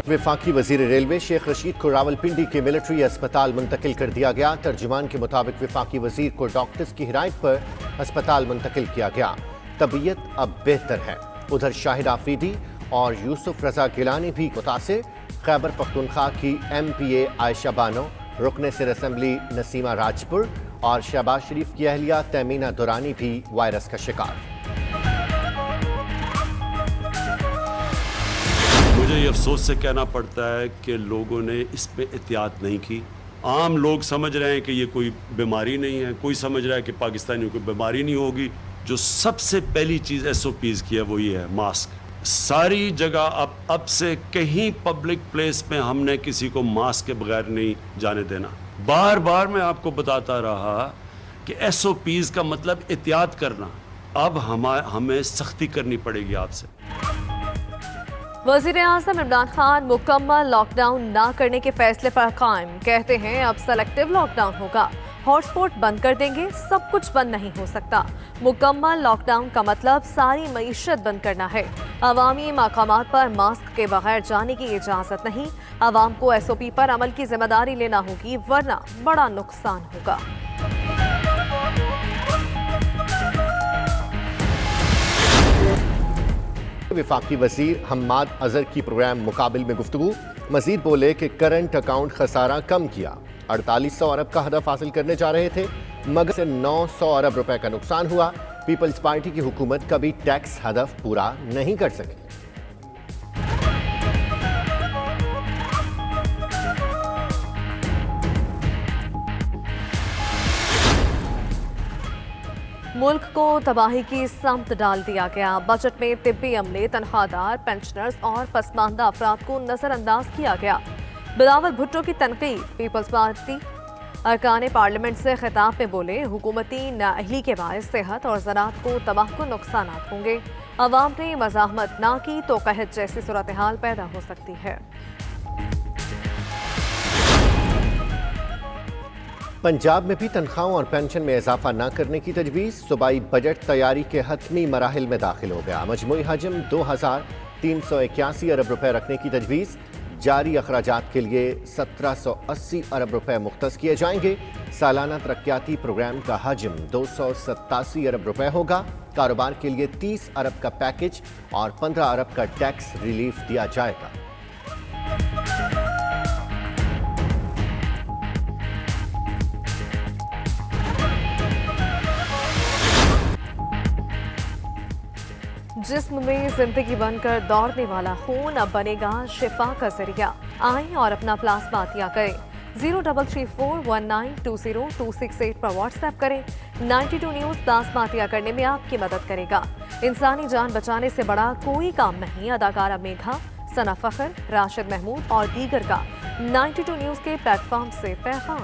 वफाकी वजीर रेलवे शेख रशीद को रावलपिंडी के मिलिट्री अस्पताल मुंतकिल कर दिया गया। तर्जुमान के मुताबिक वफाकी वजीर को डॉक्टर्स की हिदायत पर अस्पताल मुंतकिल किया गया। तबीयत अब बेहतर है। उधर शाहिद आफरीदी और यूसुफ रजा गिलानी भी मुतासिर। खैबर पख्तूनख्वा की MPA आयशा बानो, रुकने सिर असम्बली नसीमा राजपुर और शहबाज शरीफ की अहलिया तमीना दुरानी भी वायरस का शिकार। मुझे ये अफसोस से कहना पड़ता है कि लोगों ने इस पे एहतियात नहीं की। आम लोग समझ रहे हैं कि ये कोई बीमारी नहीं है, कोई समझ रहा है कि पाकिस्तानियों को बीमारी नहीं होगी। जो सबसे पहली चीज़ SOPs की है वो ये है मास्क। सारी जगह अब से कहीं पब्लिक प्लेस में हमने किसी को मास्क के बगैर नहीं जाने देना। बार बार मैं आपको बताता रहा कि SOPs का मतलब एहतियात करना। अब हमें सख्ती करनी पड़ेगी आपसे। वज़ीर आज़म इमरान खान मुकम्मल लॉकडाउन ना करने के फैसले पर कायम। कहते हैं अब सेलेक्टिव लॉकडाउन होगा, हॉटस्पॉट बंद कर देंगे, सब कुछ बंद नहीं हो सकता। मुकम्मल लॉकडाउन का मतलब सारी मईशत बंद करना है। अवामी मकामात पर मास्क के बगैर जाने की इजाज़त नहीं। अवाम को SOP पर अमल की जिम्मेदारी लेना होगी, वरना बड़ा नुकसान होगा। वफाकी वजीर हम्माद अजहर की प्रोग्राम मुकाबिल में गुफ्तगू। मजीद बोले कि करंट अकाउंट खसारा कम किया। 4800 अरब का हदफ हासिल करने जा रहे थे, मगर से 900 अरब रुपए का नुकसान हुआ। पीपल्स पार्टी की हुकूमत कभी टैक्स हदफ पूरा नहीं कर सकी। मुल्क को तबाही की समत डाल दिया गया। बजट में तिब्बी अमले, तनख्वाहदार, पेंशनर्स और पसमानदा अफराद को नजरअंदाज किया गया। बिलावल भुट्टो की तनकीद। पीपल्स पार्टी अरकान पार्लियामेंट से खिताब में बोले, हुकूमती नाअहली के बायस सेहत और ज़राअत को तबाहकुन नुकसान होंगे। अवाम ने मज़ाहमत ना की तो कहत जैसी सूरत हाल पैदा हो सकती है। पंजाब में भी तनख्वाहों और पेंशन में इजाफा न करने की तजवीज़। सूबाई बजट तैयारी के हतमी मराहिल में दाखिल हो गया। मजमूई हजम 2381 अरब रुपए रखने की तजवीज़। जारी अखराजात के लिए 1780 अरब रुपए मुख्तस किए जाएंगे। सालाना तरक्याती प्रोग्राम का हजम 287 अरब रुपए होगा। कारोबार के लिए 30 अरब का पैकेज और 15 अरब का टैक्स रिलीफ दिया जाएगा। जिस्म में जिंदगी बनकर दौड़ने वाला खून अब बनेगा शिफा का जरिया। आएं और अपना प्लाज्मा दिया करें। 0334192026 पर व्हाट्सएप करें। 92 न्यूज़ प्लाज्मा दिया करने में आपकी मदद करेगा। इंसानी जान बचाने से बड़ा कोई काम नहीं। अदाकारा मेघा, सना फखर, राशिद महमूद और दीगर का 92 न्यूज़ के प्लेटफॉर्म से पैगाम।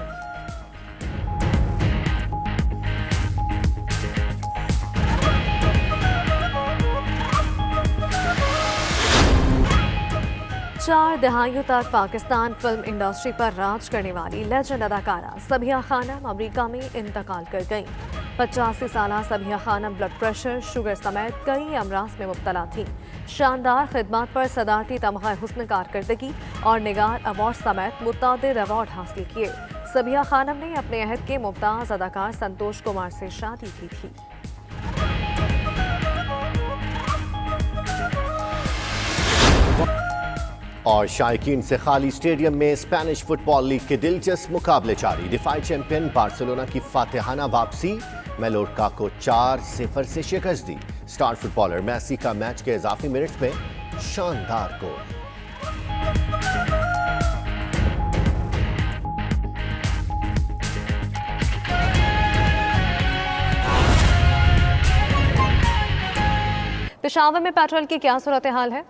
चार दहाइयों तक पाकिस्तान फिल्म इंडस्ट्री पर राज करने वाली लेजेंड अदाकारा सबिहा खानम अमेरिका में इंतकाल कर गईं। 85 साला Sabiha Khanam blood pressure, sugar समेत कई अमराज में मुब्तला थी। शानदार खिदमत पर सदारती तमगा हुस्न कारकर्दगी और निगार अवार्ड समेत मुतअद्दिद अवार्ड हासिल किए। सबिहा खानम ने अपने अहद के मुमताज अदाकार संतोष कुमार से शादी की थी। और शायकीन से खाली स्टेडियम में स्पेनिश फुटबॉल लीग के दिलचस्प मुकाबले जारी। दिफाई चैंपियन बार्सिलोना की फातिहाना वापसी। मेलोर्का को 4-0 से शिकस्त दी। स्टार फुटबॉलर मेसी का मैच के इजाफी मिनट्स में शानदार गोल। पेशावर में पेट्रोल की क्या सूरत हाल है?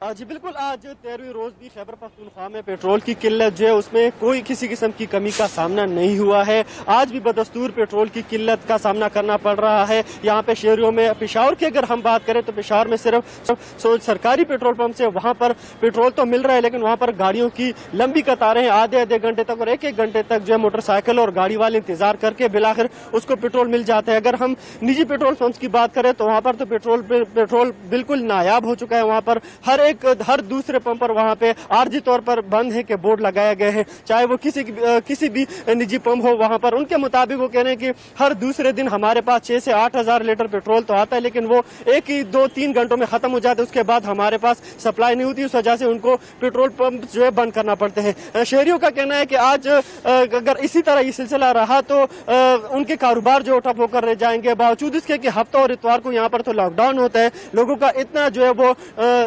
जी बिल्कुल, आज 13वीं रोज भी खैबर पख्तूनख्वा में पेट्रोल की किल्लत जो है उसमें कोई किसी किस्म की कमी का सामना नहीं हुआ है। आज भी बदस्तूर पेट्रोल की किल्लत का सामना करना पड़ रहा है। यहाँ पे शहरों में, पेशावर की अगर हम बात करें तो पेशावर में सिर्फ सरकारी पेट्रोल पंप से वहाँ पर पेट्रोल तो मिल रहा है, लेकिन वहाँ पर गाड़ियों की लंबी कतारें हैं, आधे घंटे तक और एक घंटे तक जो है मोटरसाइकिल और गाड़ी वाले इंतजार करके बिलाखिर उसको पेट्रोल मिल जाता है। अगर हम निजी पेट्रोल पंप की बात करें तो वहाँ पर तो पेट्रोल बिल्कुल नायाब हो चुका है। वहाँ पर हर दूसरे पंप पर वहाँ पे आर्जी तौर पर बंद है कि बोर्ड लगाए गए हैं, चाहे वो किसी भी निजी पंप हो। वहाँ पर उनके मुताबिक वो कह रहे हैं कि हर दूसरे दिन हमारे पास 6 से 8 हजार लीटर पेट्रोल तो आता है, लेकिन वो 1-2-3 घंटों में खत्म हो जाता है। उसके बाद हमारे पास सप्लाई नहीं होती, उस वजह से उनको पेट्रोल पंप जो है बंद करना पड़ते हैं। शहरियों का कहना है कि आज अगर इसी तरह ये सिलसिला रहा तो उनके कारोबार जो ठप होकर रह जाएंगे। बावजूद इसके कि हफ्ता और इतवार को यहाँ पर तो लॉकडाउन होता है, लोगों का इतना जो है वो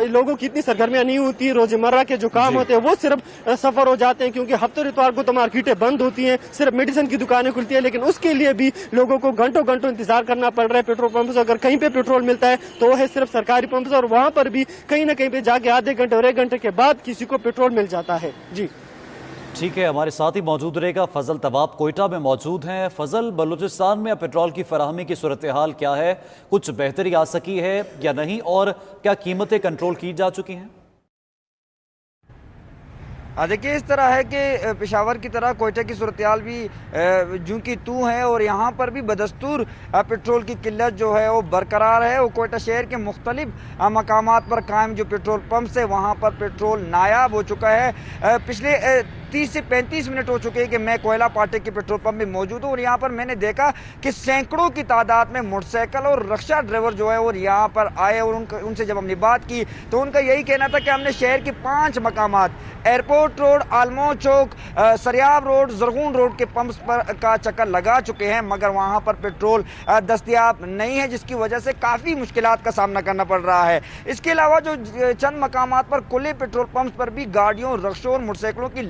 लोगों की इतनी सरगर्मियां नहीं होती, रोजमर्रा के जो काम होते हैं वो सिर्फ सफर हो जाते हैं, क्योंकि हफ्ते और इतवार को तो मार्केटें बंद होती हैं, सिर्फ मेडिसिन की दुकानें खुलती है, लेकिन उसके लिए भी लोगों को घंटों इंतजार करना पड़ रहा है। पेट्रोल पंप से अगर कहीं पे पेट्रोल मिलता है तो वो है सिर्फ सरकारी पंप से, और वहां पर भी कहीं ना कहीं पे जाके आधे घंटे और 1 घंटे के बाद किसी को पेट्रोल मिल जाता है। जी ठीक है, हमारे साथ ही मौजूद रहेगा फजल तवाब, कोयटा में मौजूद हैं। फजल, बलूचिस्तान में पेट्रोल की फराहमी की सूरत हाल क्या है? कुछ बेहतरी आ सकी है या नहीं, और क्या कीमतें कंट्रोल की जा चुकी हैं? देखिए, इस तरह है कि पेशावर की तरह कोयटा की सूरत हाल भी जूं की तू है, और यहाँ पर भी बदस्तूर पेट्रोल की किल्लत जो है वो बरकरार है। वो कोयटा शहर के मुख्तलिफ मकामात पर कायम जो पेट्रोल पंप है वहाँ पर पेट्रोल नायाब हो चुका है। पिछले 30 से 35 मिनट हो चुके हैं कि मैं कोयला पाटे के पेट्रोल पंप में मौजूद हूँ, और यहाँ पर मैंने देखा कि सैकड़ों की तादाद में मोटरसाइकिल और रक्षा ड्राइवर जो है वो यहाँ पर आए, और उनसे जब हमने बात की तो उनका यही कहना था कि हमने शहर के 5 मकामात, एयरपोर्ट रोड, आलमो चौक, सरियाब रोड, जरगून रोड के पंप्स पर का चक्कर लगा चुके हैं, मगर वहाँ पर पेट्रोल दस्तयाब नहीं है, जिसकी वजह से काफ़ी मुश्किलात का सामना करना पड़ रहा है। इसके अलावा जो चंद मकामात पर खुले पेट्रोल पंप्स पर भी गाड़ियों, रक्षों और मोटरसाइकिलों की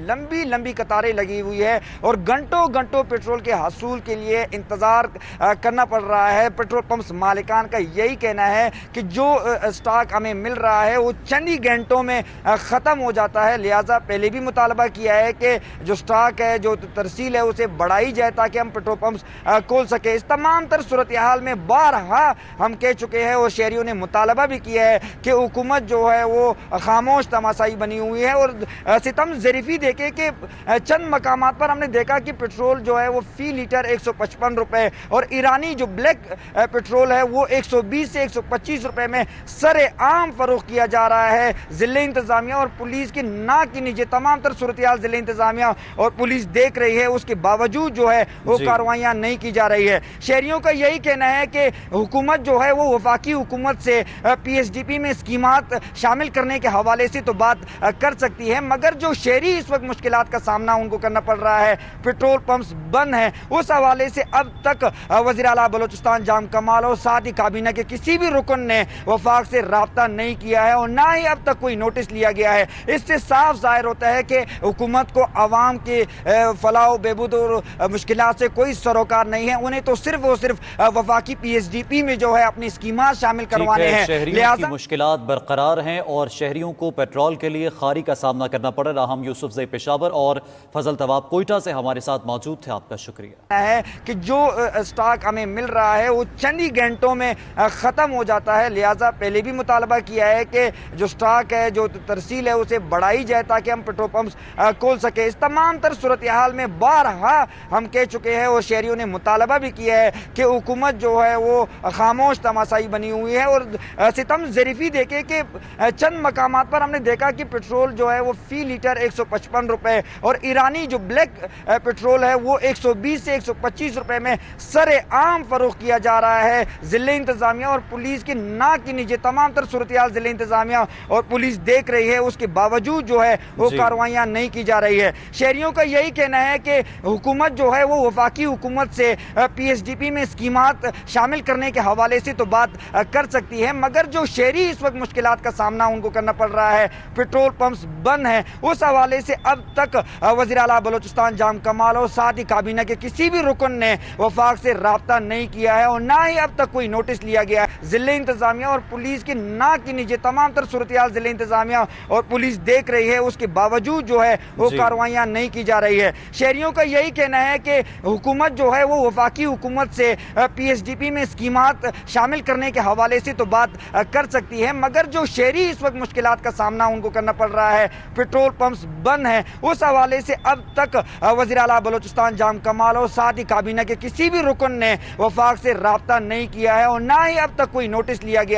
लंबी कतारें लगी हुई है, और घंटों पेट्रोल के हसूल के लिए इंतजार करना पड़ रहा है। पेट्रोल पंप्स मालिकान का यही कहना है कि जो स्टॉक हमें मिल रहा है वो चंद ही घंटों में ख़त्म हो जाता है। लिहाजा पहले भी मुतालबा किया है कि जो स्टॉक है, जो तरसील है, उसे बढ़ाई जाए ताकि हम पेट्रोल पंप्स खोल सके। इस तमाम तर सूरत हाल में बारहा हम कह चुके हैं, और शहरियों ने मुतालबा भी किया है कि हुकूमत जो है वो खामोश तमाशाई बनी हुई है, और सितम ज़रीफ़ी देखे कि चंद मकामात पर हमने देखा कि पेट्रोल जो है वो फी लीटर 155 रुपए, और ईरानी जो ब्लैक पेट्रोल है वो 120 से 125 रुपए में सरे आम फरोख्त किया जा रहा है। ज़िले इंतजामिया और पुलिस की ना की नीचे तमाम तर सूरत हाल ज़िले इंतजामिया और पुलिस देख रही है, उसके बावजूद जो है वो कार्रवाइयाँ नहीं की जा रही है। शहरियों का यही कहना है कि हुकूमत जो है वो वफाकी हुकूमत से PSDP में स्कीमात शामिल करने के हवाले से तो बात कर सकती है, मगर जो शहरी इस वक्त मुश्किलात का सामना उनको करना पड़ रहा है, पेट्रोल पंप्स बंद हैं, उस हवाले से अब तक वज़ीर आला बलूचिस्तान जाम कमाल और साथ ही काबीना के किसी भी रुकन ने वफाक से राब्ता नहीं किया है, और ना ही अब तक कोई नोटिस लिया गया है। इससे साफ जाहिर होता है कि हुकूमत को आवाम के फलाह बहबूद और मुश्किलात से कोई सरोकार नहीं है, उन्हें तो सिर्फ और सिर्फ वफाकी PSDP में जो है अपनी स्कीमात शामिल करवाने हैं। शहरियों की मुश्किलात बरकरार हैं और शहरियों को पेट्रोल के लिए खारी का सामना करना पड़ रहा। हम यूसुफ ज़ई पेशावर और फजल तवाब कोयटा से हमारे साथ मौजूद थे, आपका शुक्रिया। है कि जो स्टॉक हमें मिल रहा है वो चंद ही घंटों में ख़त्म हो जाता है। लिहाजा पहले भी मुतालबा किया है कि जो स्टॉक है, जो तरसील है, उसे बढ़ाई जाए ताकि हम पेट्रोल पंप्स खोल सके। इस तमाम तर सूरत हाल में बारहा हम कह चुके हैं, और शहरियों ने मुतालबा भी किया है कि हुकूमत जो है वो खामोश तमाशाई बनी हुई है, और सितम ज़रीफ़ी देखे कि चंद मकामात पर हमने देखा कि पेट्रोल जो है वो फी लीटर 155 रुपए, और ईरानी जो ब्लैक पेट्रोल है वो 120 से 125 रुपए में सरे आम फरोख्त किया जा रहा है। ज़िले इंतजामिया और पुलिस की ना की नीचे तमाम तर सूरत हाल ज़िले इंतजामिया और पुलिस देख रही है, उसके बावजूद जो है वो कार्रवाइयाँ नहीं की जा रही है। शहरियों का यही कहना है कि हुकूमत जो है वो वफाकी हुकूमत से PSDP में स्कीमात शामिल करने के हवाले से तो बात कर सकती है, मगर जो शहरी इस वक्त मुश्किलात का सामना उनको करना पड़ रहा है, पेट्रोल पंप्स बंद हैं, उस हवाले से अब تک وزیر اعلیٰ بلوچستان جام کمال اور ساتھ ہی کابینہ کے کسی بھی رکن نے وفاق سے رابطہ نہیں کیا ہے اور نہ ہی اب تک کوئی نوٹس لیا گیا ہے۔ ضلع انتظامیہ اور پولیس کی نہ کی نیچے تمام تر صورتحال ضلع انتظامیہ اور پولیس دیکھ رہی ہے، اس کے باوجود جو ہے وہ کارروائیاں نہیں کی جا رہی ہے۔ شہریوں کا یہی کہنا ہے کہ حکومت جو ہے وہ وفاقی حکومت سے پی ایس ڈی پی میں اسکیمات شامل کرنے کے حوالے سے تو بات کر سکتی ہے، مگر جو شہری اس وقت مشکلات کا سامنا ان کو کرنا پڑ رہا ہے، پیٹرول پمپس بند ہیں، اس حوالے سے اب تک وزیر اعلیٰ بلوچستان جام کمال اور ساتھ ہی کابینہ کے کسی بھی رکن نے وفاق سے رابطہ نہیں کیا ہے اور نہ ہی اب تک کوئی نوٹس لیا گیا ہے۔